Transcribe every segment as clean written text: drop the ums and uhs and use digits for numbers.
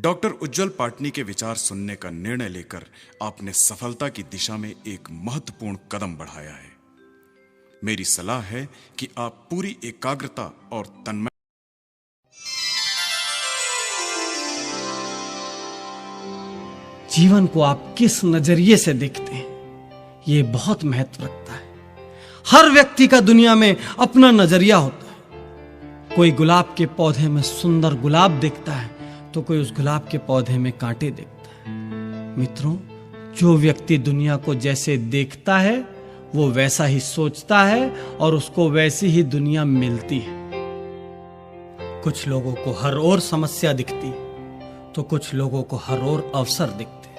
Doctor उज्जवल पाटनी के विचार सुनने का निर्णय लेकर आपने सफलता की दिशा में एक महत्वपूर्ण कदम बढ़ाया है। मेरी सलाह है कि आप पूरी एकाग्रता और तन्मय जीवन को आप किस नजरिए से देखते हैं, यह बहुत महत्व रखता है। हर व्यक्ति का दुनिया में अपना नजरिया होता है। कोई गुलाब के पौधे में सुंदर गुलाब देखता है तो कोई उस गुलाब के पौधे में कांटे देखता है। मित्रों, जो व्यक्ति दुनिया को जैसे देखता है वो वैसा ही सोचता है और उसको वैसी ही दुनिया मिलती है। कुछ लोगों को हर ओर समस्या दिखती तो कुछ लोगों को हर ओर अवसर दिखते।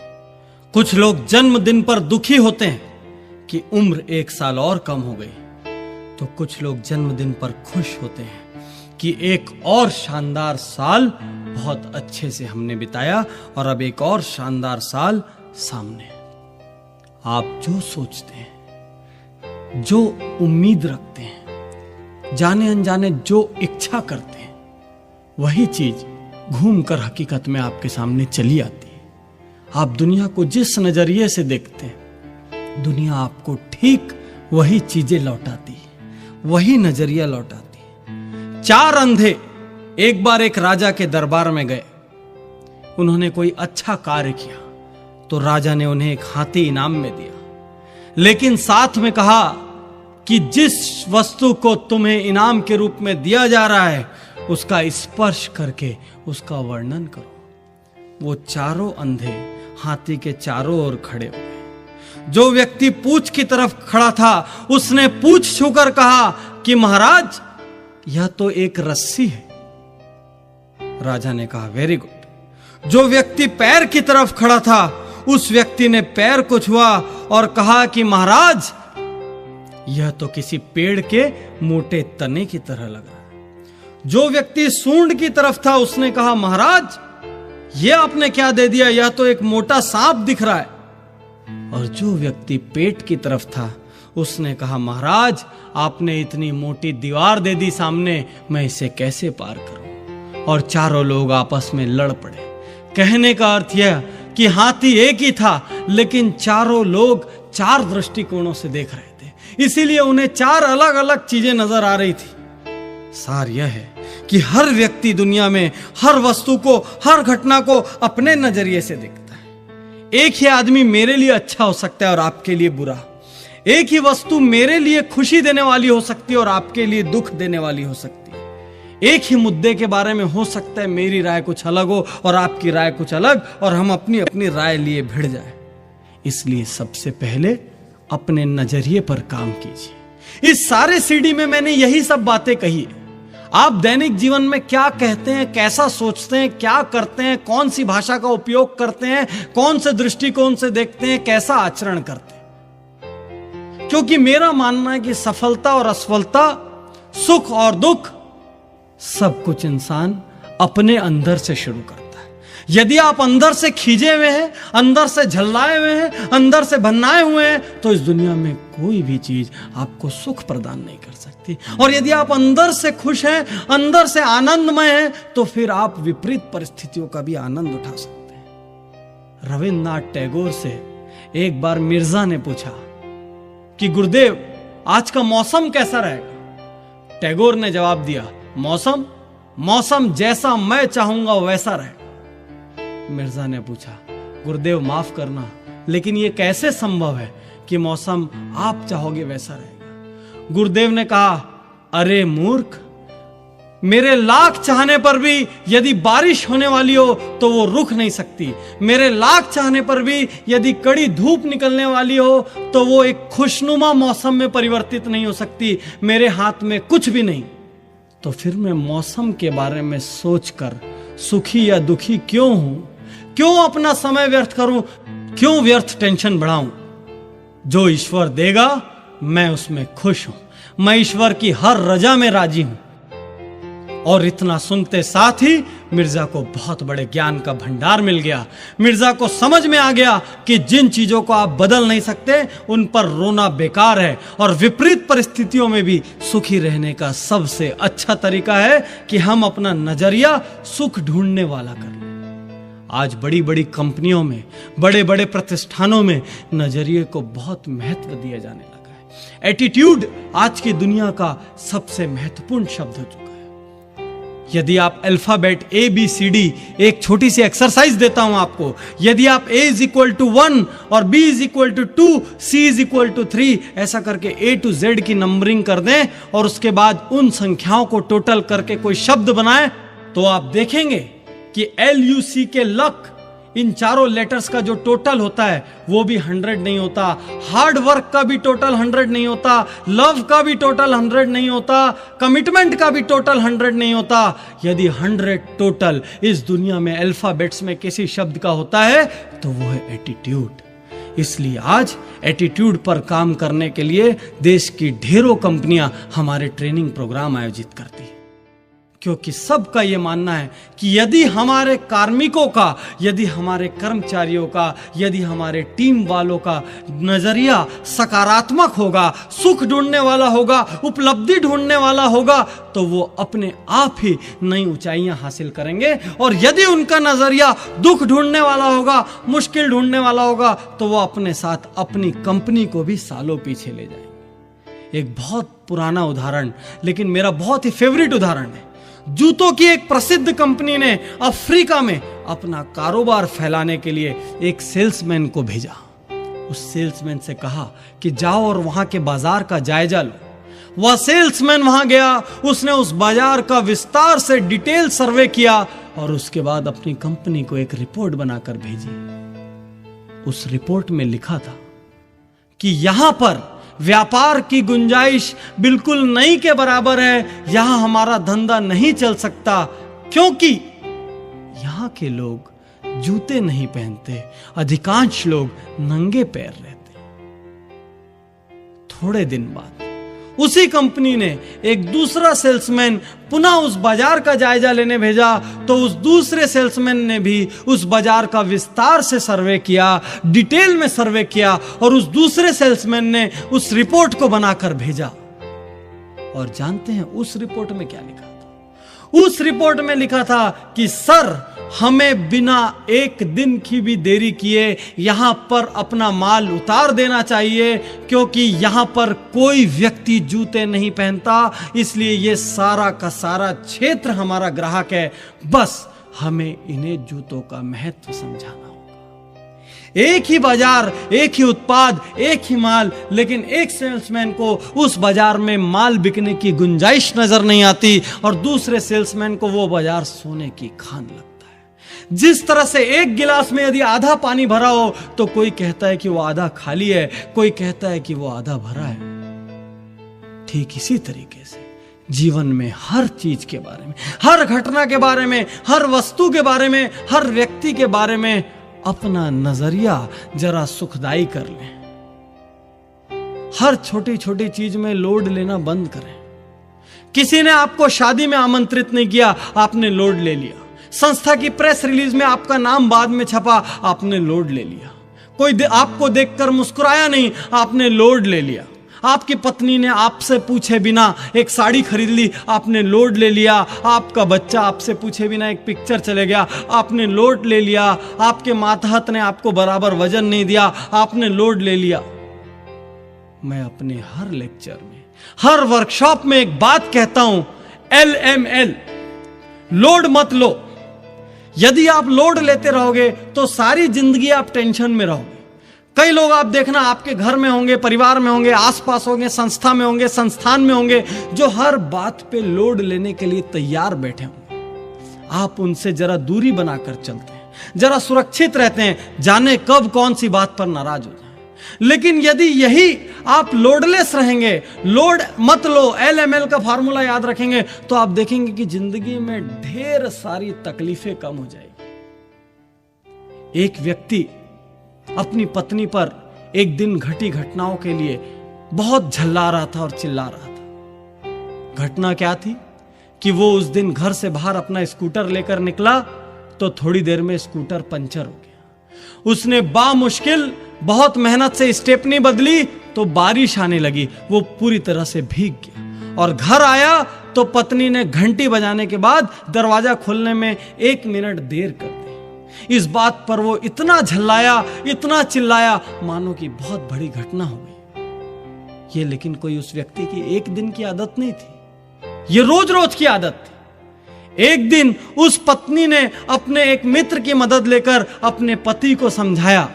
कुछ लोग जन्मदिन पर दुखी होते हैं कि उम्र 1 साल और कम हो गई, तो कुछ लोग जन्मदिन पर खुश होते हैं कि एक और शानदार साल बहुत अच्छे से हमने बिताया और अब एक और शानदार साल सामने है। आप जो सोचते हैं, जो उम्मीद रखते हैं, जाने अनजाने जो इच्छा करते हैं, वही चीज घूमकर हकीकत में आपके सामने चली आती है। आप दुनिया को जिस नजरिए से देखते हैं, दुनिया आपको ठीक वही चीजें लौटाती है, वही नजरिया लौटाती है। 4 अंधे एक बार एक राजा के दरबार में गए। उन्होंने कोई अच्छा कार्य किया तो राजा ने उन्हें एक हाथी इनाम में दिया, लेकिन साथ में कहा कि जिस वस्तु को तुम्हें इनाम के रूप में दिया जा रहा है उसका स्पर्श करके उसका वर्णन करो। वो चारों अंधे हाथी के चारों ओर खड़े हुए। जो व्यक्ति पूंछ की तरफ खड़ा था उसने पूंछ छूकर कहा कि महाराज, यह तो एक रस्सी है। राजा ने कहा वेरी गुड। जो व्यक्ति पैर की तरफ खड़ा था उस व्यक्ति ने पैर को छुआ और कहा कि महाराज, यह तो किसी पेड़ के मोटे तने की तरह लग रहा है। जो व्यक्ति सूंड की तरफ था उसने कहा महाराज, यह आपने क्या दे दिया, यह तो एक मोटा सांप दिख रहा है। और जो व्यक्ति पेट की तरफ था उसने कहा महाराज, आपने इतनी मोटी दीवार दे दी सामने, मैं इसे कैसे पार करूं। और चारों लोग आपस में लड़ पड़े। कहने का अर्थ यह कि हाथी एक ही था, लेकिन चारों लोग 4 दृष्टिकोणों से देख रहे थे, इसीलिए उन्हें 4 अलग अलग चीजें नजर आ रही थी। सार यह है कि हर व्यक्ति दुनिया में हर वस्तु को, हर घटना को अपने नजरिए से देखता है। एक ही आदमी मेरे लिए अच्छा हो सकता है और आपके लिए बुरा। एक ही वस्तु मेरे लिए खुशी देने वाली हो सकती है और आपके लिए दुख देने वाली हो सकती है। एक ही मुद्दे के बारे में हो सकता है मेरी राय कुछ अलग हो और आपकी राय कुछ अलग, और हम अपनी अपनी राय लिए भिड़ जाए। इसलिए सबसे पहले अपने नजरिए पर काम कीजिए। इस सारे सीडी में मैंने यही सब बातें कही है। आप दैनिक जीवन में क्या कहते हैं, कैसा सोचते हैं, क्या करते हैं, कौन सी भाषा का उपयोग करते हैं, कौन से दृष्टिकोण से देखते हैं, कैसा आचरण करते हैं। क्योंकि मेरा मानना है कि सफलता और असफलता, सुख और दुख, सब कुछ इंसान अपने अंदर से शुरू करता है। यदि आप अंदर से खींचे हुए हैं, अंदर से झल्लाए हुए हैं, अंदर से भन्नाए हुए हैं, तो इस दुनिया में कोई भी चीज आपको सुख प्रदान नहीं कर सकती। और यदि आप अंदर से खुश हैं, अंदर से आनंदमय हैं, तो फिर आप विपरीत परिस्थितियों का भी आनंद उठा सकते हैं। रविन्द्रनाथ टैगोर से एक बार मिर्जा ने पूछा कि गुरुदेव, आज का मौसम कैसा रहेगा। टैगोर ने जवाब दिया, मौसम जैसा मैं चाहूंगा वैसा रहेगा। मिर्जा ने पूछा, गुरुदेव माफ करना, लेकिन यह कैसे संभव है कि मौसम आप चाहोगे वैसा रहेगा। गुरुदेव ने कहा, अरे मूर्ख, मेरे लाख चाहने पर भी यदि बारिश होने वाली हो तो वो रुक नहीं सकती। मेरे लाख चाहने पर भी यदि कड़ी धूप निकलने वाली हो तो वो एक खुशनुमा मौसम में परिवर्तित नहीं हो सकती। मेरे हाथ में कुछ भी नहीं। तो फिर मैं मौसम के बारे में सोचकर सुखी या दुखी क्यों हूं? क्यों अपना समय व्यर्थ करूं? क्यों व्यर्थ टेंशन बढ़ाऊं? जो ईश्वर देगा मैं उसमें खुश हूं। मैं ईश्वर की हर रजा में राजी हूं। और इतना सुनते साथ ही मिर्जा को बहुत बड़े ज्ञान का भंडार मिल गया। मिर्जा को समझ में आ गया कि जिन चीजों को आप बदल नहीं सकते उन पर रोना बेकार है, और विपरीत परिस्थितियों में भी सुखी रहने का सबसे अच्छा तरीका है कि हम अपना नजरिया सुख ढूंढने वाला कर लें। आज बड़ी बड़ी कंपनियों में, बड़े बड़े प्रतिष्ठानों में नजरिए को बहुत महत्व दिया जाने लगा है। एटीट्यूड आज की दुनिया का सबसे महत्वपूर्ण शब्द हो चुका है। यदि आप अल्फाबेट ABCD, एक छोटी सी एक्सरसाइज देता हूं आपको, यदि आप A = 1 और B = 2, C = 3 ऐसा करके A to Z की नंबरिंग कर दें और उसके बाद उन संख्याओं को टोटल करके कोई शब्द बनाएं, तो आप देखेंगे कि LUC के लक, इन चारों लेटर्स का जो टोटल होता है वो भी 100 नहीं होता, हार्ड वर्क का भी टोटल 100 नहीं होता, लव का भी टोटल 100 नहीं होता, कमिटमेंट का भी टोटल 100 नहीं होता। यदि 100 टोटल इस दुनिया में अल्फाबेट्स में किसी शब्द का होता है तो वो है एटीट्यूड। इसलिए आज एटीट्यूड पर काम करने के लिए देश की ढेरों कंपनियां हमारे ट्रेनिंग प्रोग्राम आयोजित करती हैं, क्योंकि सबका यह मानना है कि यदि हमारे कार्मिकों का, यदि हमारे कर्मचारियों का, यदि हमारे टीम वालों का नजरिया सकारात्मक होगा, सुख ढूंढने वाला होगा, उपलब्धि ढूंढने वाला होगा, तो वो अपने आप ही नई ऊंचाइयां हासिल करेंगे। और यदि उनका नजरिया दुख ढूंढने वाला होगा, मुश्किल ढूंढने वाला होगा, तो वो अपने साथ अपनी कंपनी को भी सालों पीछे ले जाएंगे। एक बहुत पुराना उदाहरण, लेकिन मेरा बहुत ही फेवरेट उदाहरण है। जूतों की एक प्रसिद्ध कंपनी ने अफ्रीका में अपना कारोबार फैलाने के लिए एक सेल्समैन को भेजा। उस सेल्समैन से कहा कि जाओ और वहां के बाजार का जायजा लो। वह सेल्समैन वहां गया, उसने उस बाजार का विस्तार से डिटेल सर्वे किया और उसके बाद अपनी कंपनी को एक रिपोर्ट बनाकर भेजी। उस रिपोर्ट में लिखा था कि यहां पर व्यापार की गुंजाइश बिल्कुल नहीं के बराबर है, यहां हमारा धंधा नहीं चल सकता, क्योंकि यहां के लोग जूते नहीं पहनते, अधिकांश लोग नंगे पैर रहते। थोड़े दिन बाद उसी कंपनी ने एक दूसरा सेल्समैन पुनः उस बाजार का जायजा लेने भेजा, तो उस दूसरे सेल्समैन ने भी उस बाजार का विस्तार से सर्वे किया, डिटेल में सर्वे किया, और उस दूसरे सेल्समैन ने उस रिपोर्ट को बनाकर भेजा। और जानते हैं उस रिपोर्ट में क्या लिखा था? उस रिपोर्ट में लिखा था कि सर, हमें बिना एक दिन की भी देरी किए यहां पर अपना माल उतार देना चाहिए, क्योंकि यहां पर कोई व्यक्ति जूते नहीं पहनता, इसलिए यह सारा का सारा क्षेत्र हमारा ग्राहक है, बस हमें इन्हें जूतों का महत्व समझाना होगा। एक ही बाजार, एक ही उत्पाद, एक ही माल, लेकिन एक सेल्समैन को उस बाजार में माल बिकने की गुंजाइश नजर नहीं आती और दूसरे सेल्समैन को वो बाजार सोने की खान लगता है। जिस तरह से एक गिलास में यदि आधा पानी भरा हो तो कोई कहता है कि वो आधा खाली है, कोई कहता है कि वो आधा भरा है। ठीक इसी तरीके से जीवन में हर चीज के बारे में, हर घटना के बारे में, हर वस्तु के बारे में, हर व्यक्ति के बारे में अपना नजरिया जरा सुखदाई कर लें। हर छोटी छोटी चीज में लोड लेना बंद करें। किसी ने आपको शादी में आमंत्रित नहीं किया, आपने लोड ले लिया। संस्था की प्रेस रिलीज में आपका नाम बाद में छपा, आपने लोड ले लिया। कोई आपको देखकर मुस्कुराया नहीं, आपने लोड ले लिया। आपकी पत्नी ने आपसे पूछे बिना एक साड़ी खरीद ली, आपने लोड ले लिया। आपका बच्चा आपसे पूछे बिना एक पिक्चर चले गया, आपने लोड ले लिया। आपके मातहत ने आपको बराबर वजन नहीं दिया, आपने लोड ले लिया। मैं अपने हर लेक्चर में, हर वर्कशॉप में एक बात कहता हूं, LML, लोड मत लो। यदि आप लोड लेते रहोगे तो सारी जिंदगी आप टेंशन में रहोगे। कई लोग आप देखना आपके घर में होंगे, परिवार में होंगे, आसपास होंगे, संस्था में होंगे, संस्थान में होंगे, जो हर बात पे लोड लेने के लिए तैयार बैठे होंगे। आप उनसे जरा दूरी बनाकर चलते हैं, जरा सुरक्षित रहते हैं, जाने कब कौन सी बात पर नाराज हो जाए। लेकिन यदि यही आप लोडलेस रहेंगे, लोड मत लो, LML का फार्मूला याद रखेंगे, तो आप देखेंगे कि जिंदगी में ढेर सारी तकलीफें कम हो जाएगी। एक व्यक्ति अपनी पत्नी पर एक दिन घटी घटनाओं के लिए बहुत झल्ला रहा था और चिल्ला रहा था। घटना क्या थी कि वो उस दिन घर से बाहर अपना स्कूटर लेकर निकला तो थोड़ी देर में स्कूटर पंचर हो गया। उसने बामुश्किल बहुत मेहनत से स्टेपनी बदली तो बारिश आने लगी, वो पूरी तरह से भीग गया। और घर आया तो पत्नी ने घंटी बजाने के बाद दरवाजा खोलने में 1 मिनट देर कर दी। इस बात पर वो इतना झल्लाया, इतना चिल्लाया, मानो कि बहुत बड़ी घटना हो गई। ये लेकिन कोई उस व्यक्ति की एक दिन की आदत नहीं थी, ये रोज रोज की आदत थी। एक दिन उस पत्नी ने अपने एक मित्र की मदद लेकर अपने पति को समझाया।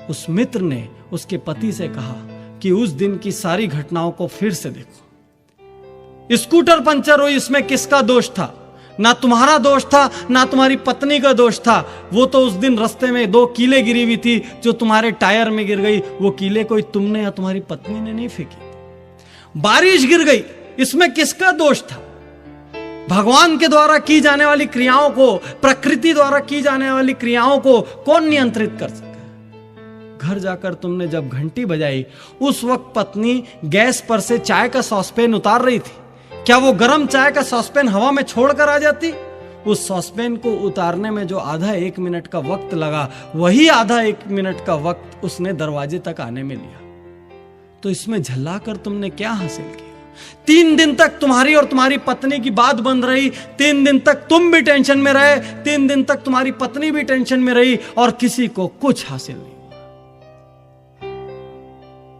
उस मित्र ने उसके पति से कहा कि उस दिन की सारी घटनाओं को फिर से देखो। स्कूटर पंचर हुई, इसमें किसका दोष था? ना तुम्हारा दोष था, ना तुम्हारी पत्नी का दोष था। वो तो उस दिन रास्ते में 2 कीले गिरी हुई थी जो तुम्हारे टायर में गिर गई। वो कीले कोई तुमने या तुम्हारी पत्नी ने नहीं फेंकी। बारिश गिर गई, इसमें किसका दोष था? भगवान के द्वारा की जाने वाली क्रियाओं को, प्रकृति द्वारा की जाने वाली क्रियाओं को कौन नियंत्रित कर सकता? घर जाकर तुमने जब घंटी बजाई, उस वक्त पत्नी गैस पर से चाय का सॉसपेन उतार रही थी। क्या वो गर्म चाय का सॉसपेन हवा में छोड़कर आ जाती? उस सॉसपेन को उतारने में जो आधा 1 मिनट का वक्त लगा, वही आधा 1 मिनट का वक्त उसने दरवाजे तक आने में लिया। तो इसमें झल्लाकर तुमने क्या हासिल किया? 3 दिन तक तुम्हारी और तुम्हारी पत्नी की बात बंद रही। 3 दिन तक तुम भी टेंशन में रहे, 3 दिन तक तुम्हारी पत्नी भी टेंशन में रही और किसी को कुछ हासिल नहीं।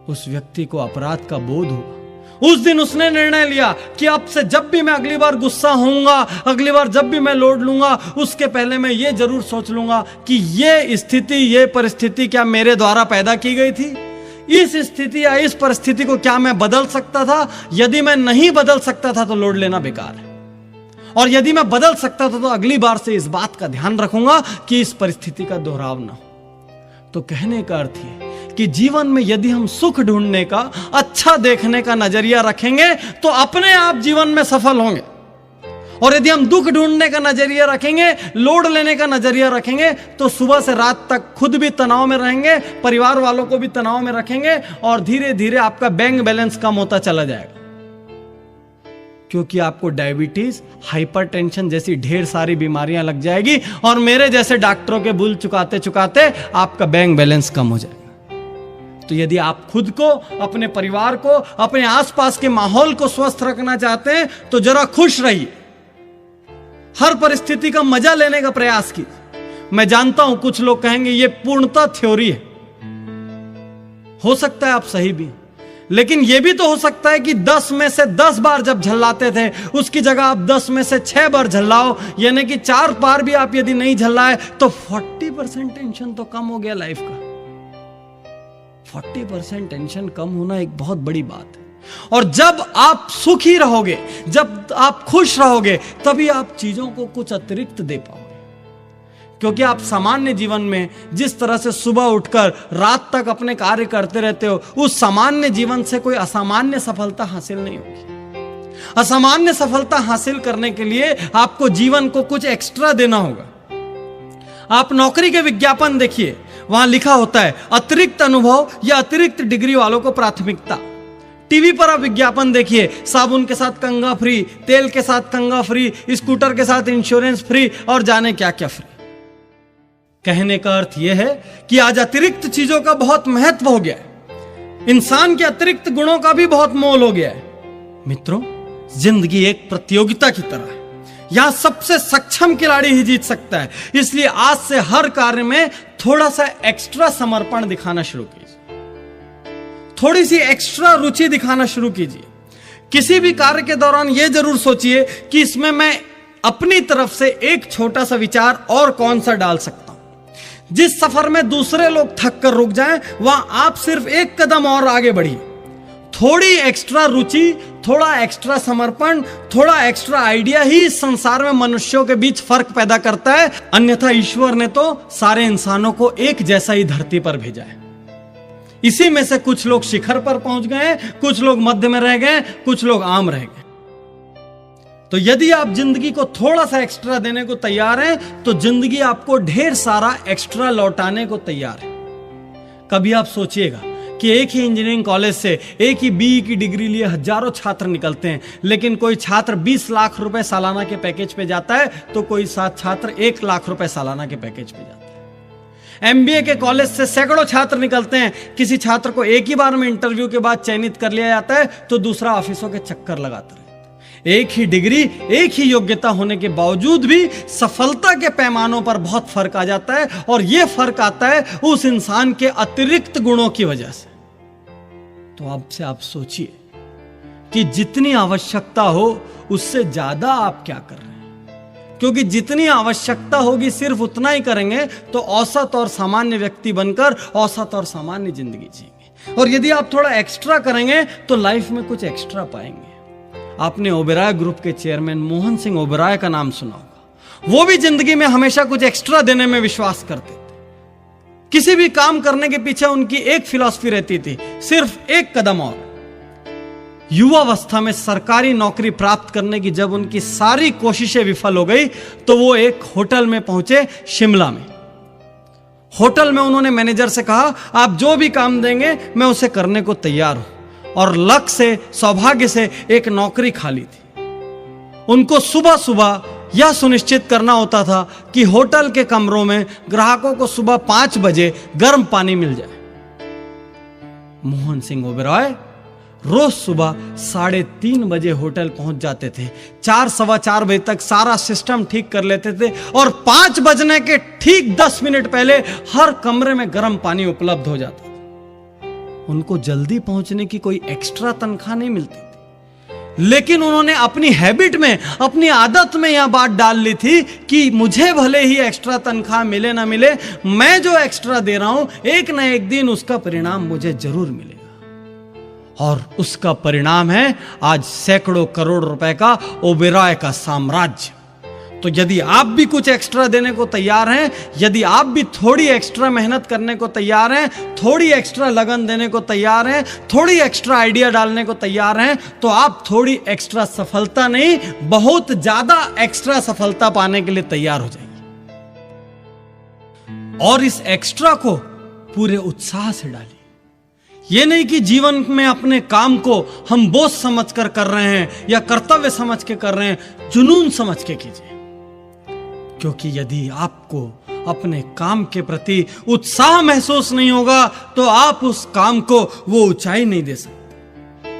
उस व्यक्ति को अपराध का बोध हुआ। उस दिन उसने निर्णय लिया कि अब से जब भी मैं अगली बार गुस्सा होऊंगा, अगली बार जब भी मैं लोड लूंगा, उसके पहले मैं ये जरूर सोच लूंगा कि ये स्थिति, ये परिस्थिति क्या मेरे द्वारा पैदा की गई थी? इस स्थिति या इस परिस्थिति को क्या मैं बदल सकता था? यदि मैं नहीं बदल सकता था तो लोड लेना बेकार है, और यदि मैं बदल सकता था तो अगली बार से इस बात का ध्यान रखूंगा कि इस परिस्थिति का दोहराव ना हो। तो कहने का अर्थ है कि जीवन में यदि हम सुख ढूंढने का, अच्छा देखने का नजरिया रखेंगे तो अपने आप जीवन में सफल होंगे, और यदि हम दुख ढूंढने का नजरिया रखेंगे, लोड लेने का नजरिया रखेंगे, तो सुबह से रात तक खुद भी तनाव में रहेंगे, परिवार वालों को भी तनाव में रखेंगे, और धीरे धीरे आपका बैंक बैलेंस कम होता चला जाएगा। क्योंकि आपको डायबिटीज, हाइपरटेंशन जैसी ढेर सारी बीमारियां लग जाएगी, और मेरे जैसे डॉक्टरों के बिल चुकाते चुकाते आपका बैंक बैलेंस कम हो जाएगा। तो यदि आप खुद को, अपने परिवार को, अपने आसपास के माहौल को स्वस्थ रखना चाहते हैं तो जरा खुश रहिए, हर परिस्थिति का मजा लेने का प्रयास कीजिए। मैं जानता हूं कुछ लोग कहेंगे ये पूर्णतः थ्योरी है, हो सकता है आप सही भी, लेकिन यह भी तो हो सकता है कि 10 में से 10 बार जब झल्लाते थे, उसकी जगह आप 10 में से 6 बार झल्लाओ, यानी कि 4 बार भी आप यदि नहीं झल्लाए तो 40% टेंशन तो कम हो गया लाइफ का। 40% टेंशन कम होना एक बहुत बड़ी बात है। और जब आप सुखी रहोगे, जब आप खुश रहोगे, तभी आप चीजों को कुछ अतिरिक्त दे पाओगे। क्योंकि आप सामान्य जीवन में जिस तरह से सुबह उठकर रात तक अपने कार्य करते रहते हो, उस सामान्य जीवन से कोई असामान्य सफलता हासिल नहीं होगी। असामान्य सफलता हासिल करने के लिए आपको जीवन को कुछ एक्स्ट्रा देना होगा। आप नौकरी के विज्ञापन देखिए, वहां लिखा होता है अतिरिक्त अनुभव या अतिरिक्त डिग्री वालों को प्राथमिकता। टीवी पर आप विज्ञापन देखिए, साबुन के साथ कंघा फ्री, तेल के साथ कंघा फ्री, स्कूटर के साथ इंश्योरेंस फ्री, और जाने क्या क्या फ्री। कहने का अर्थ यह है कि आज अतिरिक्त चीजों का बहुत महत्व हो गया है, इंसान के अतिरिक्त गुणों का भी बहुत मोल हो गया है। मित्रों, जिंदगी एक प्रतियोगिता की तरह है, यहां सबसे सक्षम खिलाड़ी ही जीत सकता है। इसलिए आज से हर कार्य में थोड़ा सा एक्स्ट्रा समर्पण दिखाना शुरू कीजिए, थोड़ी सी एक्स्ट्रा रुचि दिखाना शुरू कीजिए। किसी भी कार्य के दौरान यह जरूर सोचिए कि इसमें मैं अपनी तरफ से एक छोटा सा विचार और कौन सा डाल सकता हूं। जिस सफर में दूसरे लोग थक कर रुक जाएं, वहां आप सिर्फ एक कदम और आगे बढ़िए। थोड़ी एक्स्ट्रा रुचि, थोड़ा एक्स्ट्रा समर्पण, थोड़ा एक्स्ट्रा आइडिया ही इस संसार में मनुष्यों के बीच फर्क पैदा करता है। अन्यथा ईश्वर ने तो सारे इंसानों को एक जैसा ही धरती पर भेजा है। इसी में से कुछ लोग शिखर पर पहुंच गए, कुछ लोग मध्य में रह गए, कुछ लोग आम रह गए। तो यदि आप जिंदगी को थोड़ा सा एक्स्ट्रा देने को तैयार हैं, तो जिंदगी आपको ढेर सारा एक्स्ट्रा लौटाने को तैयार है। कभी आप सोचिएगा कि एक ही इंजीनियरिंग कॉलेज से एक ही बीई की डिग्री लिए हजारों छात्र निकलते हैं, लेकिन कोई छात्र 20 लाख रुपए सालाना के पैकेज पे जाता है, तो कोई छात्र 1 लाख रुपए सालाना के पैकेज पे जाता है। एमबीए के कॉलेज से सैकड़ों छात्र निकलते हैं, किसी छात्र को एक ही बार में इंटरव्यू के बाद चयनित कर लिया जाता है, तो दूसरा ऑफिसों के चक्कर लगाता है। एक ही डिग्री, एक ही योग्यता होने के बावजूद भी सफलता के पैमानों पर बहुत फर्क आ जाता है, और यह फर्क आता है उस इंसान के अतिरिक्त गुणों की वजह से। तो अब से आप सोचिए कि जितनी आवश्यकता हो उससे ज्यादा आप क्या कर रहे हैं, क्योंकि जितनी आवश्यकता होगी सिर्फ उतना ही करेंगे तो औसत और सामान्य व्यक्ति बनकर औसत और सामान्य जिंदगी जिएंगे, और यदि आप थोड़ा एक्स्ट्रा करेंगे तो लाइफ में कुछ एक्स्ट्रा पाएंगे। आपने ओबेरॉय ग्रुप के चेयरमैन मोहन सिंह ओबेरॉय का नाम सुना होगा। वो भी जिंदगी में हमेशा कुछ एक्स्ट्रा देने में विश्वास करते थे। किसी भी काम करने के पीछे उनकी एक फिलॉसफी रहती थी, सिर्फ एक कदम और। युवावस्था में सरकारी नौकरी प्राप्त करने की जब उनकी सारी कोशिशें विफल हो गई तो वो एक होटल में पहुंचे, शिमला में। होटल में उन्होंने मैनेजर से कहा, आप जो भी काम देंगे मैं उसे करने को तैयार हूं, और लक से, सौभाग्य से एक नौकरी खाली थी। उनको सुबह सुबह यह सुनिश्चित करना होता था कि होटल के कमरों में ग्राहकों को सुबह 5 बजे गर्म पानी मिल जाए। मोहन सिंह ओबेरॉय रोज सुबह 3:30 बजे होटल पहुंच जाते थे। 4, सवा 4 बजे तक सारा सिस्टम ठीक कर लेते थे, और 5 बजने के ठीक 10 मिनट पहले हर कमरे में गर्म पानी उपलब्ध हो जाता था। उनको जल्दी पहुंचने की कोई एक्स्ट्रा तनख्वाह नहीं मिलती थी, लेकिन उन्होंने अपनी हैबिट में, अपनी आदत में यह बात डाल ली थी कि मुझे भले ही एक्स्ट्रा तनख्वाह मिले ना मिले, मैं जो एक्स्ट्रा दे रहा हूं एक ना एक दिन उसका परिणाम मुझे जरूर मिलेगा। और उसका परिणाम है आज सैकड़ों करोड़ रुपए का ओबेरॉय का साम्राज्य। तो यदि आप भी कुछ एक्स्ट्रा देने को तैयार हैं, यदि आप भी थोड़ी एक्स्ट्रा मेहनत करने को तैयार हैं, थोड़ी एक्स्ट्रा लगन देने को तैयार हैं, थोड़ी एक्स्ट्रा आइडिया डालने को तैयार हैं, तो आप थोड़ी एक्स्ट्रा सफलता नहीं, बहुत ज्यादा एक्स्ट्रा सफलता पाने के लिए तैयार हो जाइए। और इस एक्स्ट्रा को पूरे उत्साह से डालिए। यह नहीं कि जीवन में अपने काम को हम बोझ समझकर कर रहे हैं या कर्तव्य समझ के कर रहे हैं, जुनून समझ के कीजिए। क्योंकि यदि आपको अपने काम के प्रति उत्साह महसूस नहीं होगा तो आप उस काम को वो ऊंचाई नहीं दे सकते।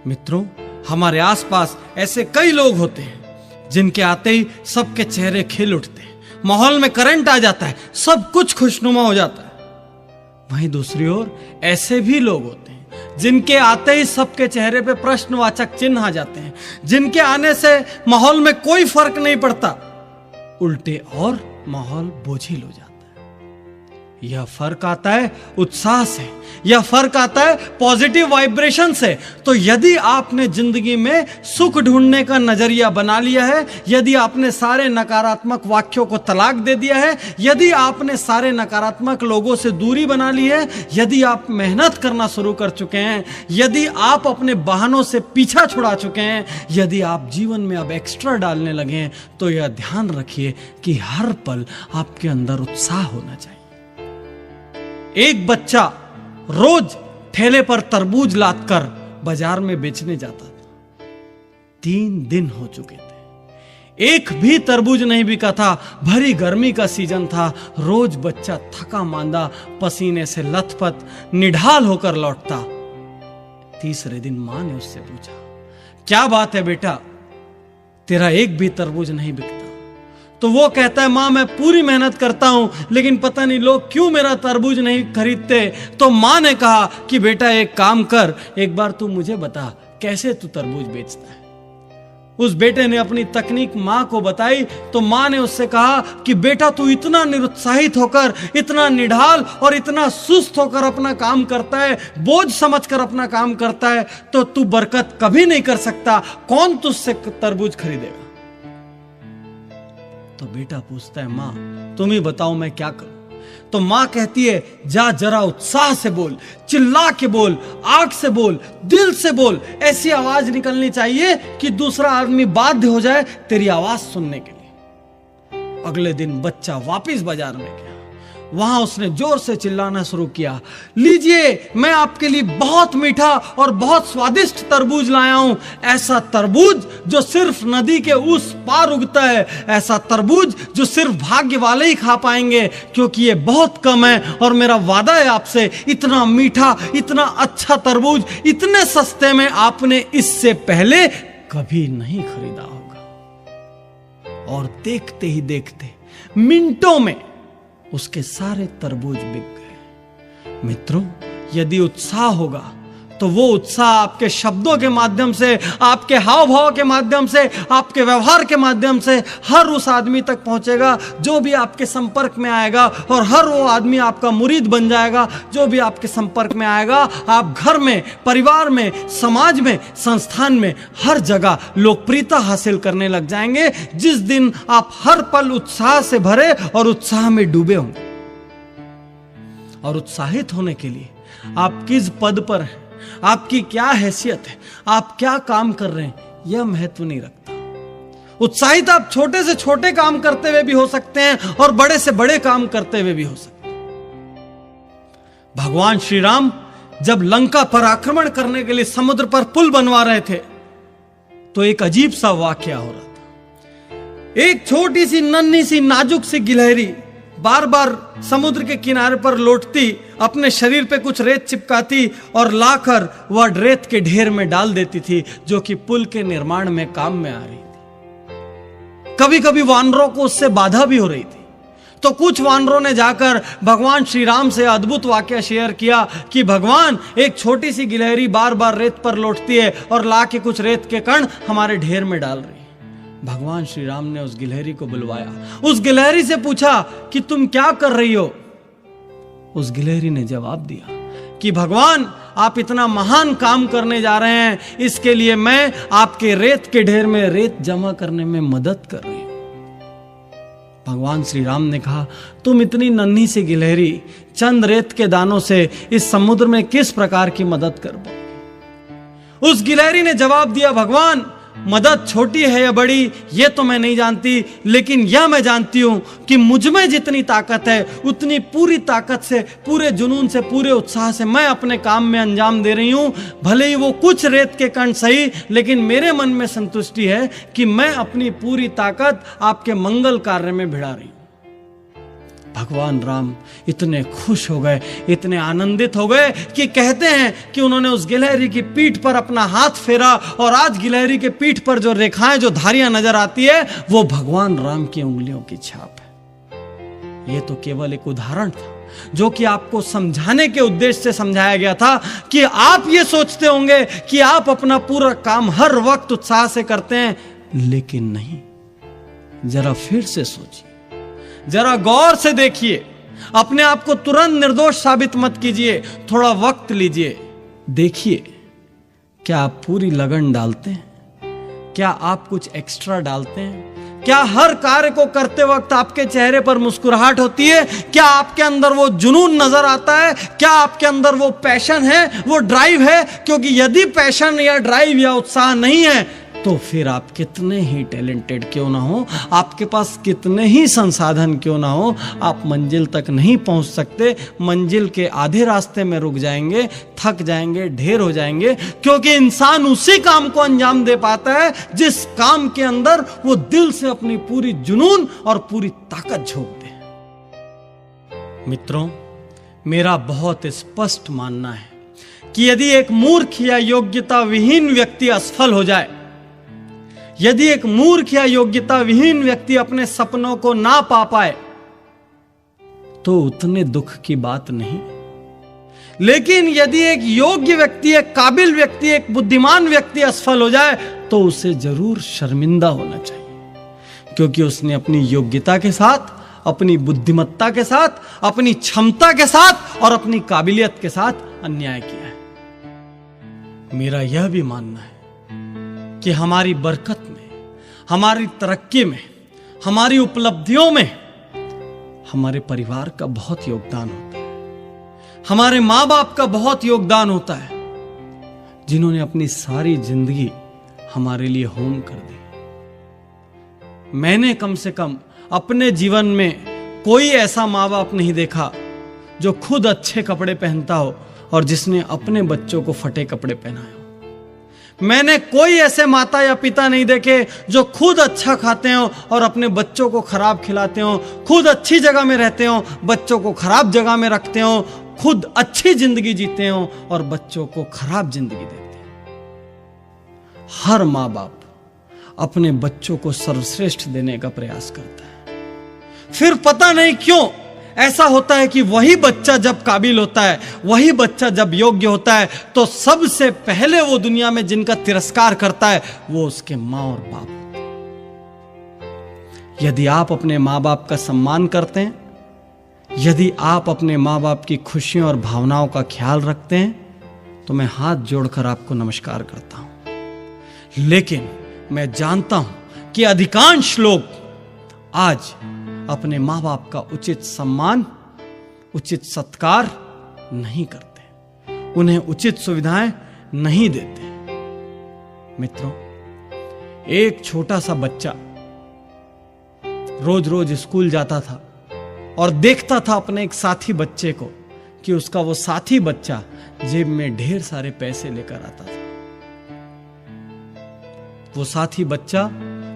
मित्रों, हमारे आसपास ऐसे कई लोग होते हैं जिनके आते ही सबके चेहरे खिल उठते हैं, माहौल में करंट आ जाता है, सब कुछ खुशनुमा हो जाता है। वहीं दूसरी ओर ऐसे भी लोग होते हैं जिनके आते ही सबके चेहरे पे प्रश्नवाचक चिन्ह आ जाते हैं, जिनके आने से माहौल में कोई फर्क नहीं पड़ता, उल्टे और माहौल बोझिल हो जाता है। यह फर्क आता है उत्साह से, यह फर्क आता है पॉजिटिव वाइब्रेशन से। तो यदि आपने जिंदगी में सुख ढूंढने का नजरिया बना लिया है, यदि आपने सारे नकारात्मक वाक्यों को तलाक दे दिया है, यदि आपने सारे नकारात्मक लोगों से दूरी बना ली है, यदि आप मेहनत करना शुरू कर चुके हैं, यदि आप अपने बहानों से पीछा छुड़ा चुके हैं, यदि आप जीवन में अब एक्स्ट्रा डालने लगे हैं, तो यह ध्यान रखिए कि हर पल आपके अंदर उत्साह होना चाहिए। एक बच्चा रोज ठेले पर तरबूज लादकर बाजार में बेचने जाता था। 3 दिन हो चुके थे, एक भी तरबूज नहीं बिका था। भरी गर्मी का सीजन था। रोज बच्चा थका मांदा, पसीने से लथपथ, निढाल होकर लौटता। तीसरे दिन मां ने उससे पूछा, क्या बात है बेटा, तेरा एक भी तरबूज नहीं बिकता? तो वो कहता है, मां मैं पूरी मेहनत करता हूं लेकिन पता नहीं लोग क्यों मेरा तरबूज नहीं खरीदते। तो मां ने कहा कि बेटा एक काम कर, एक बार तू मुझे बता कैसे तू तरबूज बेचता है। उस बेटे ने अपनी तकनीक मां को बताई। तो मां ने उससे कहा कि बेटा तू इतना निरुत्साहित होकर, इतना निढाल और इतना सुस्त होकर अपना काम करता है, बोझ समझकर अपना काम करता है, तो तू बरकत कभी नहीं कर सकता। कौन तुझसे तरबूज खरीदेगा? तो बेटा पूछता है, मां तुम ही बताओ मैं क्या करूं? तो मां कहती है, जा जरा उत्साह से बोल, चिल्ला के बोल, आग से बोल, दिल से बोल। ऐसी आवाज निकलनी चाहिए कि दूसरा आदमी बाध्य हो जाए तेरी आवाज सुनने के लिए। अगले दिन बच्चा वापस बाजार में गया। वहां उसने जोर से चिल्लाना शुरू किया, लीजिए मैं आपके लिए बहुत मीठा और बहुत स्वादिष्ट तरबूज लाया हूं। ऐसा तरबूज जो सिर्फ नदी के उस पार उगता है, ऐसा तरबूज जो सिर्फ भाग्य वाले ही खा पाएंगे, क्योंकि ये बहुत कम है। और मेरा वादा है आपसे, इतना मीठा, इतना अच्छा तरबूज इतने सस्ते में आपने इससे पहले कभी नहीं खरीदा होगा। और देखते ही देखते मिनटों में उसके सारे तरबूज बिक गए। मित्रों, यदि उत्साह होगा तो वो उत्साह आपके शब्दों के माध्यम से, आपके हाव भाव के माध्यम से, आपके व्यवहार के माध्यम से हर उस आदमी तक पहुंचेगा जो भी आपके संपर्क में आएगा, और हर वो आदमी आपका मुरीद बन जाएगा जो भी आपके संपर्क में आएगा। आप घर में, परिवार में, समाज में, संस्थान में, हर जगह लोकप्रियता हासिल करने लग जाएंगे जिस दिन आप हर पल उत्साह से भरे और उत्साह में डूबे होंगे। और उत्साहित होने के लिए आप किस पद पर हैं, आपकी क्या हैसियत है, आप क्या काम कर रहे हैं, यह महत्व नहीं रखता। उत्साहित आप छोटे से छोटे काम करते हुए भी हो सकते हैं और बड़े से बड़े काम करते हुए भी हो सकते हैं। भगवान श्री राम जब लंका पर आक्रमण करने के लिए समुद्र पर पुल बनवा रहे थे तो एक अजीब सा वाकया हो रहा था। एक छोटी सी नन्ही सी नाजुक सी गिलहरी बार बार समुद्र के किनारे पर लौटती, अपने शरीर पे कुछ रेत चिपकाती और लाकर वह रेत के ढेर में डाल देती थी जो कि पुल के निर्माण में काम में आ रही थी। कभी कभी वानरों को उससे बाधा भी हो रही थी। तो कुछ वानरों ने जाकर भगवान श्री राम से अद्भुत वाकया शेयर किया कि भगवान, एक छोटी सी गिलहरी बार बार रेत पर लौटती है और ला के कुछ रेत के कण हमारे ढेर में डाल रही है। भगवान श्री राम ने उस गिलहरी को बुलवाया, उस गिलहरी से पूछा कि तुम क्या कर रही हो। उस गिलहरी ने जवाब दिया कि भगवान, आप इतना महान काम करने जा रहे हैं, इसके लिए मैं आपके रेत के ढेर में रेत जमा करने में मदद कर रही हूं। भगवान श्री राम ने कहा, तुम इतनी नन्ही सी गिलहरी चंद रेत के दानों से इस समुद्र में किस प्रकार की मदद कर पाओगे। उस गिलहरी ने जवाब दिया, भगवान, मदद छोटी है या बड़ी ये तो मैं नहीं जानती, लेकिन यह मैं जानती हूं कि मुझ में जितनी ताकत है उतनी पूरी ताकत से, पूरे जुनून से, पूरे उत्साह से मैं अपने काम में अंजाम दे रही हूं। भले ही वो कुछ रेत के कण सही, लेकिन मेरे मन में संतुष्टि है कि मैं अपनी पूरी ताकत आपके मंगल कार्य में भिड़ा रही हूं। भगवान राम इतने खुश हो गए, इतने आनंदित हो गए कि कहते हैं कि उन्होंने उस गिलहरी की पीठ पर अपना हाथ फेरा और आज गिलहरी के पीठ पर जो रेखाएं, जो धारियां नजर आती है वो भगवान राम की उंगलियों की छाप है। यह तो केवल एक उदाहरण था जो कि आपको समझाने के उद्देश्य से समझाया गया था कि आप ये सोचते होंगे कि आप अपना पूरा काम हर वक्त उत्साह से करते हैं, लेकिन नहीं। जरा फिर से सोचिए, जरा गौर से देखिए, अपने आप को तुरंत निर्दोष साबित मत कीजिए, थोड़ा वक्त लीजिए, देखिए क्या आप पूरी लगन डालते हैं, क्या आप कुछ एक्स्ट्रा डालते हैं, क्या हर कार्य को करते वक्त आपके चेहरे पर मुस्कुराहट होती है, क्या आपके अंदर वो जुनून नजर आता है, क्या आपके अंदर वो पैशन है, वो ड्राइव है। क्योंकि यदि पैशन या ड्राइव या उत्साह नहीं है तो फिर आप कितने ही टैलेंटेड क्यों ना हो, आपके पास कितने ही संसाधन क्यों ना हो, आप मंजिल तक नहीं पहुंच सकते। मंजिल के आधे रास्ते में रुक जाएंगे, थक जाएंगे, ढेर हो जाएंगे। क्योंकि इंसान उसी काम को अंजाम दे पाता है जिस काम के अंदर वो दिल से अपनी पूरी जुनून और पूरी ताकत झोंक दे। मित्रों, मेरा बहुत स्पष्ट मानना है कि यदि एक मूर्ख या योग्यता विहीन व्यक्ति असफल हो जाए, यदि एक मूर्ख या योग्यता विहीन व्यक्ति अपने सपनों को ना पा पाए तो उतने दुख की बात नहीं। लेकिन यदि एक योग्य व्यक्ति, एक काबिल व्यक्ति, एक बुद्धिमान व्यक्ति असफल हो जाए तो उसे जरूर शर्मिंदा होना चाहिए, क्योंकि उसने अपनी योग्यता के साथ, अपनी बुद्धिमत्ता के साथ, अपनी क्षमता के साथ और अपनी काबिलियत के साथ अन्याय किया है। मेरा यह भी मानना है कि हमारी बरकत में, हमारी तरक्की में, हमारी उपलब्धियों में हमारे परिवार का बहुत योगदान होता है, हमारे माँ बाप का बहुत योगदान होता है, जिन्होंने अपनी सारी जिंदगी हमारे लिए होम कर दी। मैंने कम से कम अपने जीवन में कोई ऐसा माँ बाप नहीं देखा जो खुद अच्छे कपड़े पहनता हो और जिसने अपने बच्चों को फटे कपड़े पहनाए हो। मैंने कोई ऐसे माता या पिता नहीं देखे जो खुद अच्छा खाते हो और अपने बच्चों को खराब खिलाते हो, खुद अच्छी जगह में रहते हो, बच्चों को खराब जगह में रखते हो, खुद अच्छी जिंदगी जीते हो और बच्चों को खराब जिंदगी देते हो। हर माँ बाप अपने बच्चों को सर्वश्रेष्ठ देने का प्रयास करता है। फिर पता नहीं क्यों ऐसा होता है कि वही बच्चा जब काबिल होता है, वही बच्चा जब योग्य होता है, तो सबसे पहले वो दुनिया में जिनका तिरस्कार करता है वो उसके मां और बाप होते हैं। यदि आप अपने मां बाप का सम्मान करते हैं, यदि आप अपने मां बाप की खुशियों और भावनाओं का ख्याल रखते हैं, तो मैं हाथ जोड़कर आपको नमस्कार करता हूं। लेकिन मैं जानता हूं कि अधिकांश लोग आज अपने मां बाप का उचित सम्मान, उचित सत्कार नहीं करते, उन्हें उचित सुविधाएं नहीं देते। मित्रों, एक छोटा सा बच्चा रोज रोज स्कूल जाता था और देखता था अपने एक साथी बच्चे को कि उसका वो साथी बच्चा जेब में ढेर सारे पैसे लेकर आता था। वो साथी बच्चा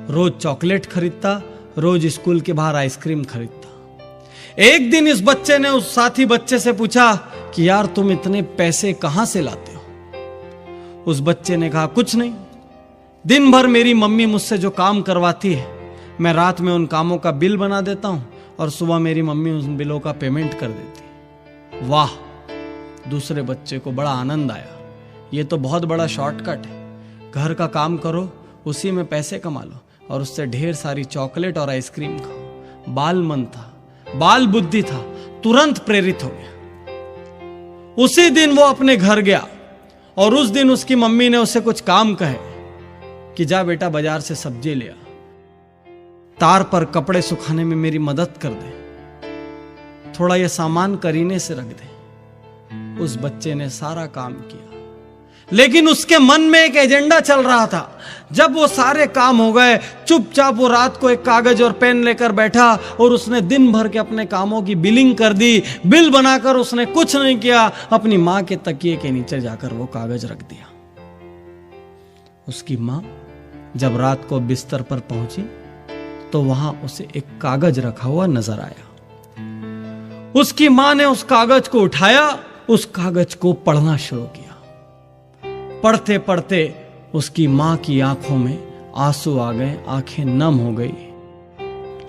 रोज चॉकलेट खरीदता, रोज स्कूल के बाहर आइसक्रीम खरीदता। एक दिन इस बच्चे ने उस साथी बच्चे से पूछा कि यार तुम इतने पैसे कहां से लाते हो? उस बच्चे ने कहा कुछ नहीं, दिन भर मेरी मम्मी मुझसे जो काम करवाती है, मैं रात में उन कामों का बिल बना देता हूं और सुबह मेरी मम्मी उन बिलों का पेमेंट कर देती। वाह! दूसरे बच्चे को बड़ा आनंद आया। ये तो बहुत बड़ा शॉर्टकट है। घर का काम करो, उसी में पैसे कमा लो और उससे ढेर सारी चॉकलेट और आइसक्रीम खाओ। बाल मन था, बाल बुद्धि था, तुरंत प्रेरित हो गया। उसी दिन वो अपने घर गया और उस दिन उसकी मम्मी ने उसे कुछ काम कहे कि जा बेटा बाजार से सब्जी ले आ, तार पर कपड़े सुखाने में मेरी मदद कर दे, थोड़ा ये सामान करीने से रख दे। उस बच्चे ने सारा काम किया, लेकिन उसके मन में एक एजेंडा चल रहा था। जब वो सारे काम हो गए, चुपचाप वो रात को एक कागज और पेन लेकर बैठा और उसने दिन भर के अपने कामों की बिलिंग कर दी। बिल बनाकर उसने कुछ नहीं किया, अपनी मां के तकिए के नीचे जाकर वो कागज रख दिया। उसकी मां जब रात को बिस्तर पर पहुंची तो वहां उसे एक कागज रखा हुआ नजर आया। उसकी मां ने उस कागज को उठाया, उस कागज को पढ़ना शुरू किया। पढ़ते पढ़ते उसकी मां की आंखों में आंसू आ गए, आंखें नम हो गई,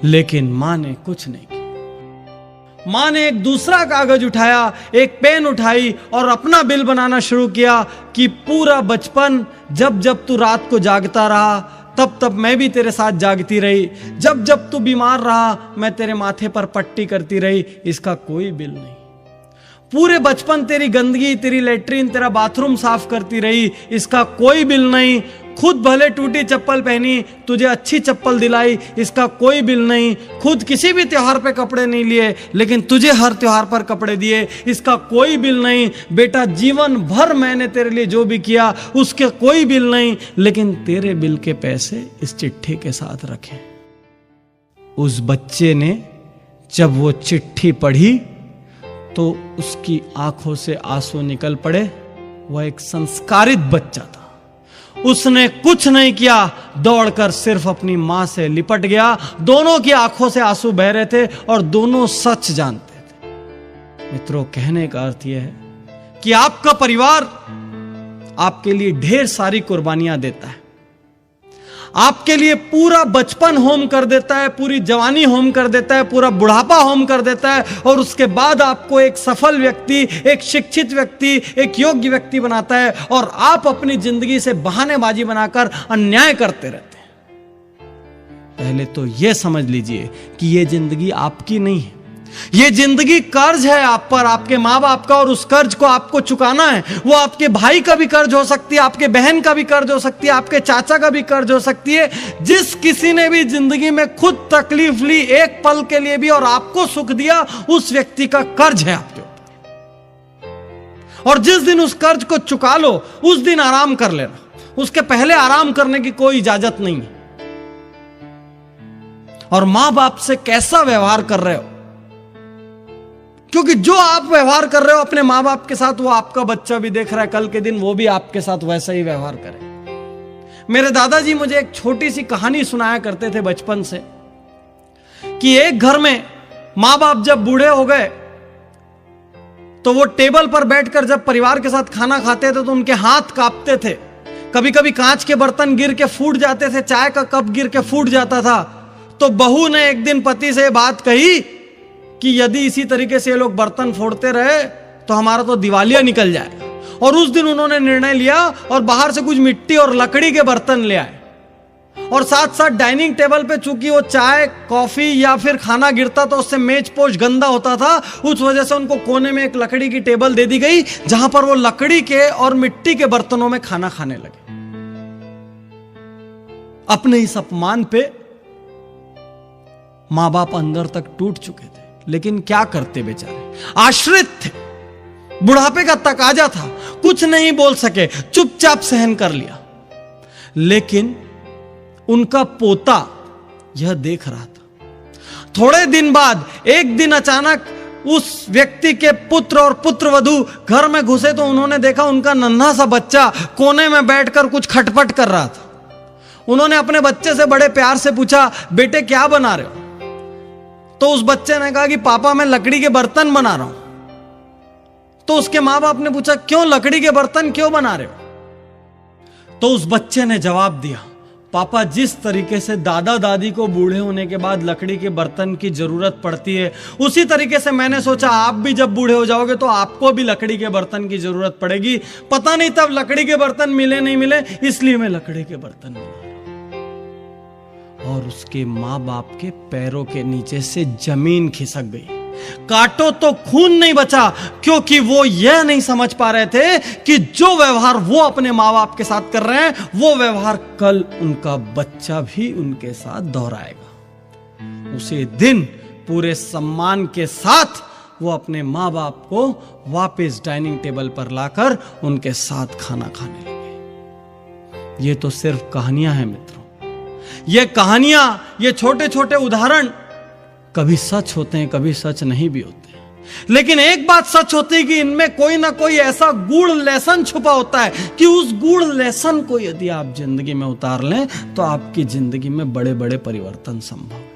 लेकिन मां ने कुछ नहीं किया। मां ने एक दूसरा कागज उठाया, एक पेन उठाई और अपना बिल बनाना शुरू किया कि पूरा बचपन जब जब तू रात को जागता रहा, तब तब मैं भी तेरे साथ जागती रही, जब जब तू बीमार रहा मैं तेरे माथे पर पट्टी करती रही, इसका कोई बिल नहीं। पूरे बचपन तेरी गंदगी, तेरी लेटरिन, तेरा बाथरूम साफ करती रही, इसका कोई बिल नहीं। खुद भले टूटी चप्पल पहनी, तुझे अच्छी चप्पल दिलाई, इसका कोई बिल नहीं। खुद किसी भी त्योहार पे कपड़े नहीं लिए, लेकिन तुझे हर त्योहार पर कपड़े दिए, इसका कोई बिल नहीं। बेटा जीवन भर मैंने तेरे लिए जो भी किया उसके कोई बिल नहीं, लेकिन तेरे बिल के पैसे इस चिट्ठी के साथ रखे। उस बच्चे ने जब वो चिट्ठी पढ़ी तो उसकी आंखों से आंसू निकल पड़े। वह एक संस्कारित बच्चा था। उसने कुछ नहीं किया, दौड़कर सिर्फ अपनी मां से लिपट गया। दोनों की आंखों से आंसू बह रहे थे और दोनों सच जानते थे। मित्रों, कहने का अर्थ यह है कि आपका परिवार आपके लिए ढेर सारी कुर्बानियां देता है, आपके लिए पूरा बचपन होम कर देता है, पूरी जवानी होम कर देता है, पूरा बुढ़ापा होम कर देता है, और उसके बाद आपको एक सफल व्यक्ति, एक शिक्षित व्यक्ति, एक योग्य व्यक्ति बनाता है, और आप अपनी जिंदगी से बहानेबाजी बनाकर अन्याय करते रहते हैं। पहले तो यह समझ लीजिए कि यह जिंदगी आपकी नहीं है, ये जिंदगी कर्ज है आप पर, आपके माँ बाप का, और उस कर्ज को आपको चुकाना है। वो आपके भाई का भी कर्ज हो सकती है, आपके बहन का भी कर्ज हो सकती है, आपके चाचा का भी कर्ज हो सकती है। जिस किसी ने भी जिंदगी में खुद तकलीफ ली एक पल के लिए भी और आपको सुख दिया, उस व्यक्ति का कर्ज है आपके ऊपर। और जिस दिन उस कर्ज को चुका लो उस दिन आराम कर लेना, उसके पहले आराम करने की कोई इजाजत नहीं है। और मां बाप से कैसा व्यवहार कर रहे हो, क्योंकि जो आप व्यवहार कर रहे हो अपने मां बाप के साथ, वो आपका बच्चा भी देख रहा है, कल के दिन वो भी आपके साथ वैसा ही व्यवहार करे। मेरे दादाजी मुझे एक छोटी सी कहानी सुनाया करते थे बचपन से, कि एक घर में मां बाप जब बूढ़े हो गए तो वो टेबल पर बैठकर जब परिवार के साथ खाना खाते थे तो उनके हाथ कांपते थे। कभी कभी कांच के बर्तन गिर के फूट जाते थे, चाय का कप गिर के फूट जाता था। तो बहू ने एक दिन पति से बात कही कि यदि इसी तरीके से ये लोग बर्तन फोड़ते रहे तो हमारा तो दिवालिया निकल जाएगा। और उस दिन उन्होंने निर्णय लिया और बाहर से कुछ मिट्टी और लकड़ी के बर्तन ले आए, और साथ साथ डाइनिंग टेबल पे चूंकि वो चाय कॉफी या फिर खाना गिरता तो उससे मेज पोछ गंदा होता था, उस वजह से उनको कोने में एक लकड़ी की टेबल दे दी गई जहां पर वो लकड़ी के और मिट्टी के बर्तनों में खाना खाने लगे। अपने इस अपमान पे मां बाप अंदर तक टूट चुके थे, लेकिन क्या करते बेचारे, आश्रित थे, बुढ़ापे का तकाजा था, कुछ नहीं बोल सके, चुपचाप सहन कर लिया। लेकिन उनका पोता यह देख रहा था। थोड़े दिन बाद एक दिन अचानक उस व्यक्ति के पुत्र और पुत्रवधू घर में घुसे तो उन्होंने देखा उनका नन्हा सा बच्चा कोने में बैठकर कुछ खटपट कर रहा था। उन्होंने अपने बच्चे से बड़े प्यार से पूछा, बेटे क्या बना रहे हो? तो उस बच्चे ने कहा कि पापा मैं लकड़ी के बर्तन बना रहा हूं। तो उसके मां बाप ने पूछा, क्यों लकड़ी के बर्तन क्यों बना रहे हो? तो उस बच्चे ने जवाब दिया, पापा जिस तरीके से दादा दादी को बूढ़े होने के बाद लकड़ी के बर्तन की जरूरत पड़ती है, उसी तरीके से मैंने सोचा आप भी जब बूढ़े हो जाओगे तो आपको भी लकड़ी के बर्तन की जरूरत पड़ेगी। पता नहीं तब लकड़ी के बर्तन मिले नहीं मिले, इसलिए मैं लकड़ी के बर्तन बना रहा हूं। और उसके मां बाप के पैरों के नीचे से जमीन खिसक गई, काटो तो खून नहीं बचा, क्योंकि वो यह नहीं समझ पा रहे थे कि जो व्यवहार वो अपने मां बाप के साथ कर रहे हैं वो व्यवहार कल उनका बच्चा भी उनके साथ दोहराएगा। उसी दिन पूरे सम्मान के साथ वो अपने मां बाप को वापस डाइनिंग टेबल पर लाकर उनके साथ खाना खाने लगे। ये तो सिर्फ कहानियां हैं मित्रों, ये कहानियां, ये छोटे छोटे उदाहरण कभी सच होते हैं, कभी सच नहीं भी होते हैं। लेकिन एक बात सच होती है कि इनमें कोई ना कोई ऐसा गूढ़ लेसन छुपा होता है कि उस गूढ़ लेसन को यदि आप जिंदगी में उतार लें तो आपकी जिंदगी में बड़े बड़े परिवर्तन संभव है।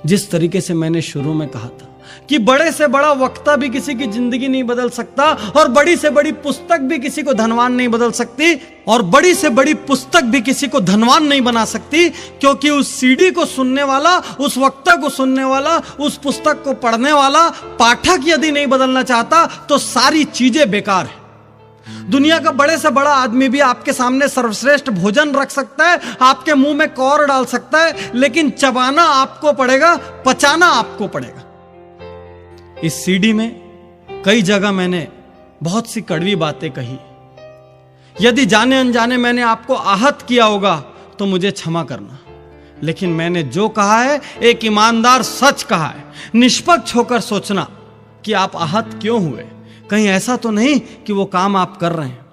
जिस तरीके से मैंने शुरू में कहा था कि बड़े से बड़ा वक्ता भी किसी की जिंदगी नहीं बदल सकता, और बड़ी से बड़ी पुस्तक भी किसी को धनवान नहीं बदल सकती, और बड़ी से बड़ी पुस्तक भी किसी को धनवान नहीं बना सकती, क्योंकि उस सीडी को सुनने वाला, उस वक्ता को सुनने वाला, उस पुस्तक को पढ़ने वाला पाठक यदि नहीं बदलना चाहता तो सारी चीजें बेकार है। दुनिया का बड़े से बड़ा आदमी भी आपके सामने सर्वश्रेष्ठ भोजन रख सकता है, आपके मुंह में कौर डाल सकता है, लेकिन चबाना आपको पड़ेगा, पचाना आपको पड़ेगा। इस सीडी में कई जगह मैंने बहुत सी कड़वी बातें कही। यदि जाने अनजाने मैंने आपको आहत किया होगा तो मुझे क्षमा करना, लेकिन मैंने जो कहा है एक ईमानदार सच कहा है। निष्पक्ष होकर सोचना कि आप आहत क्यों हुए, कहीं ऐसा तो नहीं कि वो काम आप कर रहे हैं।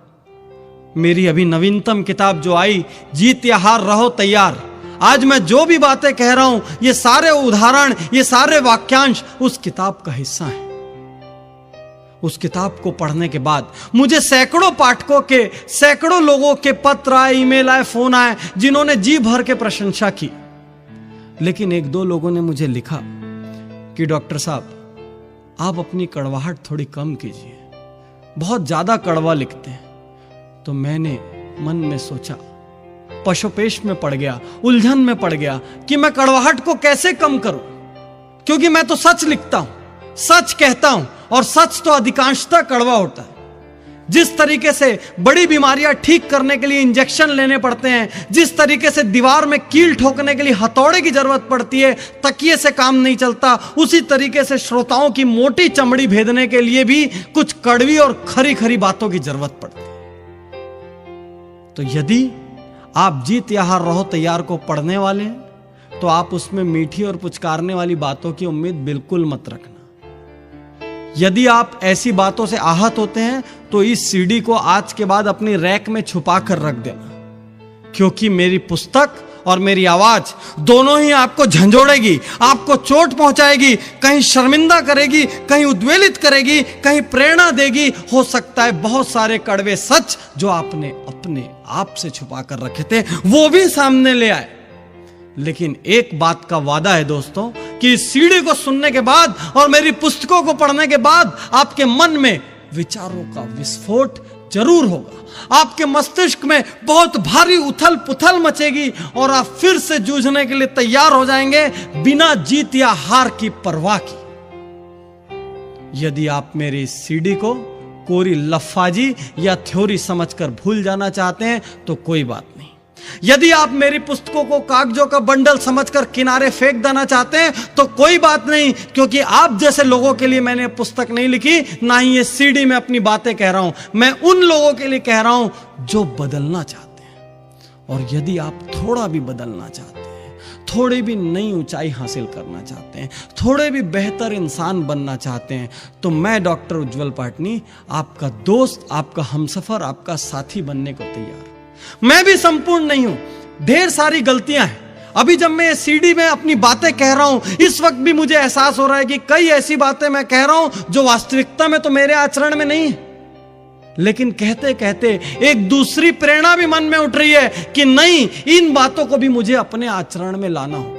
मेरी अभी नवीनतम किताब जो आई, जीत या हार रहो तैयार, आज मैं जो भी बातें कह रहा हूं ये सारे उदाहरण, ये सारे वाक्यांश उस किताब का हिस्सा हैं। उस किताब को पढ़ने के बाद मुझे सैकड़ों पाठकों के, सैकड़ों लोगों के पत्र आए, ईमेल आए, फोन आए, जिन्होंने जी भर के प्रशंसा की। लेकिन एक दो लोगों ने मुझे लिखा कि डॉक्टर साहब आप अपनी कड़वाहट थोड़ी कम कीजिए, बहुत ज्यादा कड़वा लिखते हैं। तो मैंने मन में सोचा, पशुपेश में पड़ गया, उलझन में पड़ गया कि मैं कड़वाहट को कैसे कम करूं, क्योंकि मैं तो सच लिखता हूं, सच कहता हूं, और सच तो अधिकांशतः कड़वा होता है। जिस तरीके से बड़ी बीमारियां ठीक करने के लिए इंजेक्शन लेने पड़ते हैं, जिस तरीके से दीवार में कील ठोकने के लिए हथौड़े की जरूरत पड़ती है, तकिए से काम नहीं चलता, उसी तरीके से श्रोताओं की मोटी चमड़ी भेदने के लिए भी कुछ कड़वी और खरी खरी बातों की जरूरत पड़ती है। तो यदि आप जीत या हार रहो तैयार को पढ़ने वाले हैं तो आप उसमें मीठी और पुचकारने वाली बातों की उम्मीद बिल्कुल मत रखना। यदि आप ऐसी बातों से आहत होते हैं तो इस सीडी को आज के बाद अपनी रैक में छुपा कर रख देना, क्योंकि मेरी पुस्तक और मेरी आवाज दोनों ही आपको झंझोड़ेगी, आपको चोट पहुंचाएगी, कहीं शर्मिंदा करेगी, कहीं उद्वेलित करेगी, कहीं प्रेरणा देगी। हो सकता है बहुत सारे कड़वे सच जो आपने अपने आप से छुपा कर रखे थे वो भी सामने ले आए। लेकिन एक बात का वादा है दोस्तों कि इस सीडी को सुनने के बाद और मेरी पुस्तकों को पढ़ने के बाद आपके मन में विचारों का विस्फोट जरूर होगा। आपके मस्तिष्क में बहुत भारी उथल पुथल मचेगी और आप फिर से जूझने के लिए तैयार हो जाएंगे बिना जीत या हार की परवाह की। यदि आप मेरी इस सीडी को कोरी लफ्फाजी या थ्योरी समझकर भूल जाना चाहते हैं तो कोई बात नहीं। यदि आप मेरी पुस्तकों को कागजों का बंडल समझकर किनारे फेंक देना चाहते हैं तो कोई बात नहीं, क्योंकि आप जैसे लोगों के लिए मैंने पुस्तक नहीं लिखी, ना ही ये सीडी में अपनी बातें कह रहा हूं। मैं उन लोगों के लिए कह रहा हूं जो बदलना चाहते हैं। और यदि आप थोड़ा भी बदलना चाहते हैं, थोड़ी भी नई ऊंचाई हासिल करना चाहते हैं, थोड़े भी बेहतर इंसान बनना चाहते हैं, तो मैं डॉक्टर उज्जवल पाटनी आपका दोस्त, आपका हमसफर, आपका साथी बनने को तैयार हूं। मैं भी संपूर्ण नहीं हूं, ढेर सारी गलतियां हैं। अभी जब मैं सीडी में अपनी बातें कह रहा हूं, इस वक्त भी मुझे एहसास हो रहा है कि कई ऐसी बातें मैं कह रहा हूं जो वास्तविकता में तो मेरे आचरण में नहीं है। लेकिन कहते कहते एक दूसरी प्रेरणा भी मन में उठ रही है कि नहीं, इन बातों को भी मुझे अपने आचरण में लाना होगा।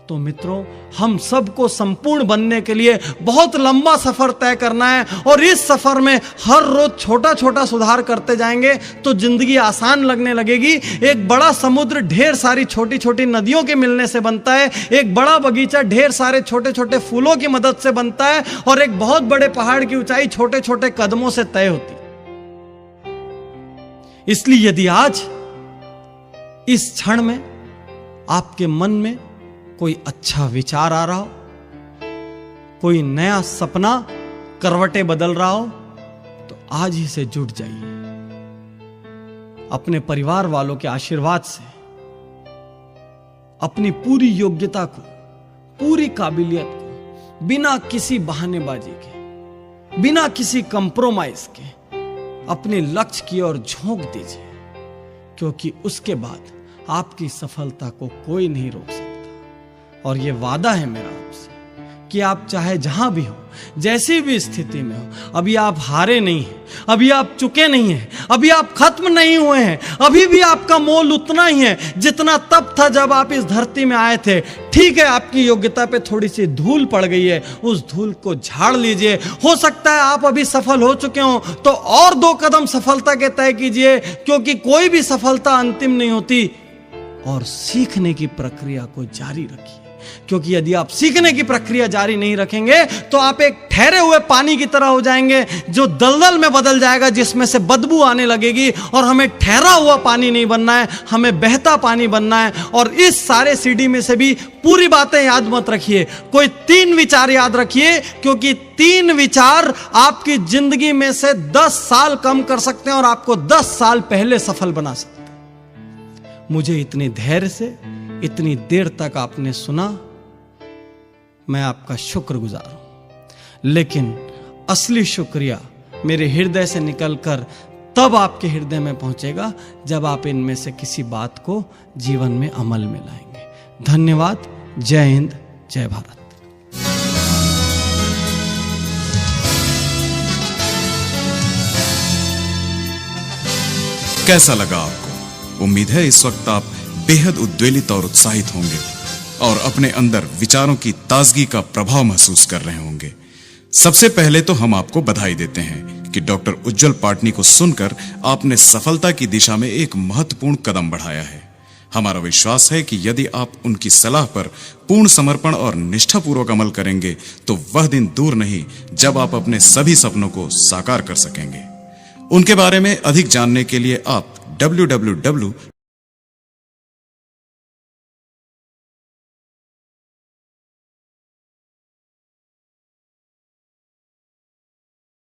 तो मित्रों, हम सबको संपूर्ण बनने के लिए बहुत लंबा सफर तय करना है और इस सफर में हर रोज छोटा छोटा सुधार करते जाएंगे तो जिंदगी आसान लगने लगेगी। एक बड़ा समुद्र ढेर सारी छोटी छोटी नदियों के मिलने से बनता है, एक बड़ा बगीचा ढेर सारे छोटे छोटे फूलों की मदद से बनता है और एक बहुत बड़े पहाड़ की ऊंचाई छोटे छोटे कदमों से तय होती है। इसलिए यदि आज इस क्षण में आपके मन में कोई अच्छा विचार आ रहा हो, कोई नया सपना करवटें बदल रहा हो, तो आज ही से जुट जाइए। अपने परिवार वालों के आशीर्वाद से अपनी पूरी योग्यता को, पूरी काबिलियत को बिना किसी बहानेबाजी के, बिना किसी कंप्रोमाइज के अपने लक्ष्य की ओर झोंक दीजिए, क्योंकि उसके बाद आपकी सफलता को कोई नहीं रोक सकता। और यह वादा है मेरा आपसे कि आप चाहे जहां भी हो, जैसी भी स्थिति में हो, अभी आप हारे नहीं हैं, अभी आप चुके नहीं हैं, अभी आप खत्म नहीं हुए हैं, अभी भी आपका मोल उतना ही है जितना तब था जब आप इस धरती में आए थे। ठीक है, आपकी योग्यता पे थोड़ी सी धूल पड़ गई है, उस धूल को झाड़ लीजिए। हो सकता है आप अभी सफल हो चुके हो तो और 2 कदम सफलता के तय कीजिए, क्योंकि कोई भी सफलता अंतिम नहीं होती। और सीखने की प्रक्रिया को जारी रखिए, क्योंकि यदि आप सीखने की प्रक्रिया जारी नहीं रखेंगे तो आप एक ठहरे हुए पानी की तरह हो जाएंगे जो दलदल में बदल जाएगा, जिसमें से बदबू आने लगेगी। और हमें ठहरा हुआ पानी नहीं बनना है, हमें बहता पानी बनना है। और इस सारे सीडी में से भी पूरी बातें याद मत रखिए, कोई 3 विचार याद रखिए, क्योंकि 3 विचार आपकी जिंदगी में से 10 साल कम कर सकते हैं और आपको 10 साल पहले सफल बना सकते हैं। मुझे इतनी धैर्य से इतनी देर तक आपने सुना, मैं आपका शुक्रगुजार हूं। लेकिन असली शुक्रिया मेरे हृदय से निकलकर तब आपके हृदय में पहुंचेगा जब आप इनमें से किसी बात को जीवन में अमल में लाएंगे। धन्यवाद। जय हिंद, जय भारत। कैसा लगा आपको? उम्मीद है इस वक्त आप बेहद उद्वेलित और उत्साहित होंगे और अपने अंदर विचारों की ताजगी का प्रभाव महसूस कर रहे होंगे। सबसे पहले तो हम आपको बधाई देते हैं कि डॉक्टर उज्जवल पाटनी को सुनकर आपने सफलता की दिशा में एक महत्वपूर्ण कदम बढ़ाया है। हमारा विश्वास है कि यदि आप उनकी सलाह पर पूर्ण समर्पण और निष्ठापूर्वक अमल करेंगे तो वह दिन दूर नहीं जब आप अपने सभी सपनों को साकार कर सकेंगे। उनके बारे में अधिक जानने के लिए आप www